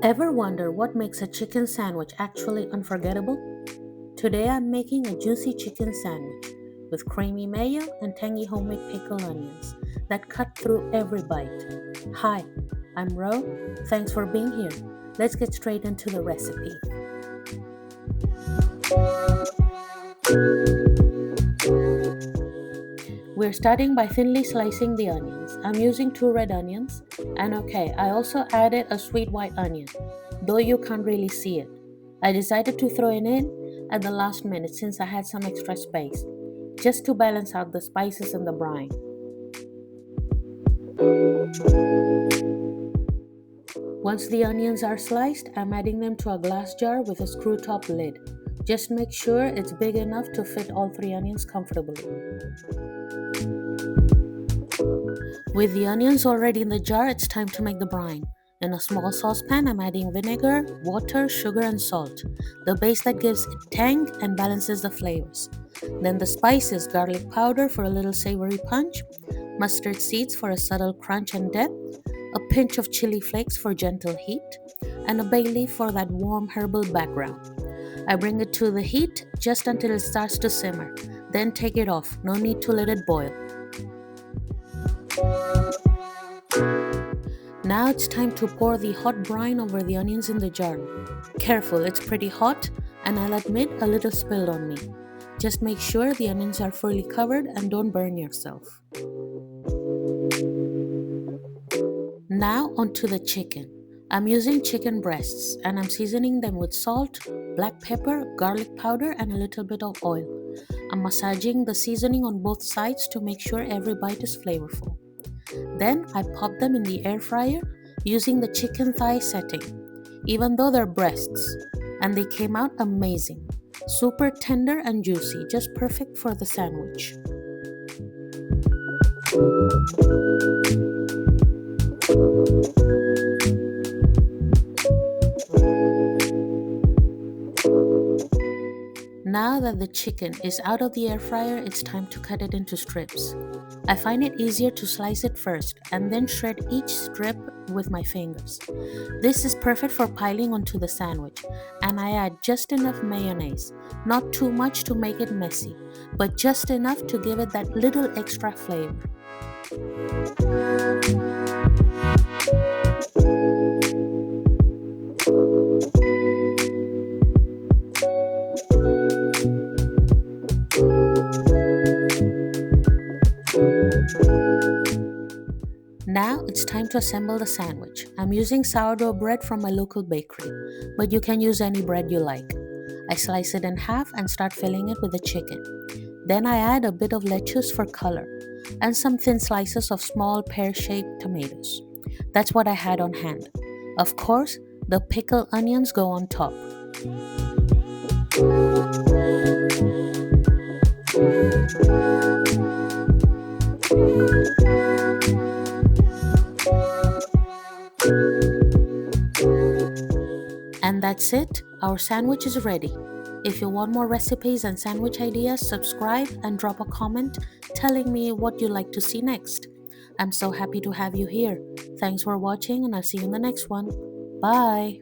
Ever wonder what makes a chicken sandwich actually unforgettable? Today I'm making a juicy chicken sandwich with creamy mayo and tangy homemade pickled onions that cut through every bite. Hi, I'm Ro. Thanks for being here. Let's get straight into the recipe. We're starting by thinly slicing the onions. I'm using 2 red onions, and I also added a sweet white onion, though you can't really see it. I decided to throw it in at the last minute since I had some extra space, just to balance out the spices in the brine. Once the onions are sliced, I'm adding them to a glass jar with a screw top lid. Just make sure it's big enough to fit all 3 onions comfortably. With the onions already in the jar, it's time to make the brine. In a small saucepan, I'm adding vinegar, water, sugar, and salt, the base that gives it tang and balances the flavors. Then the spices, garlic powder for a little savory punch, mustard seeds for a subtle crunch and depth, a pinch of chili flakes for gentle heat, and a bay leaf for that warm herbal background. I bring it to the heat just until it starts to simmer. Then take it off, no need to let it boil. Now it's time to pour the hot brine over the onions in the jar. Careful, it's pretty hot, and I'll admit a little spilled on me. Just make sure the onions are fully covered and don't burn yourself. Now onto the chicken. I'm using chicken breasts and I'm seasoning them with salt, black pepper, garlic powder, and a little bit of oil. I'm massaging the seasoning on both sides to make sure every bite is flavorful. Then I pop them in the air fryer using the chicken thigh setting, even though they're breasts, and they came out amazing. Super tender and juicy, just perfect for the sandwich. Now that the chicken is out of the air fryer, it's time to cut it into strips. I find it easier to slice it first and then shred each strip with my fingers. This is perfect for piling onto the sandwich, and I add just enough mayonnaise, not too much to make it messy, but just enough to give it that little extra flavor. Now it's time to assemble the sandwich. I'm using sourdough bread from my local bakery, but you can use any bread you like. I slice it in half and start filling it with the chicken. Then I add a bit of lettuce for color and some thin slices of small pear-shaped tomatoes. That's what I had on hand. Of course, the pickled onions go on top. And that's it, our sandwich is ready. If you want more recipes and sandwich ideas, subscribe and drop a comment telling me what you'd like to see next. I'm so happy to have you here. Thanks for watching, and I'll see you in the next one. Bye.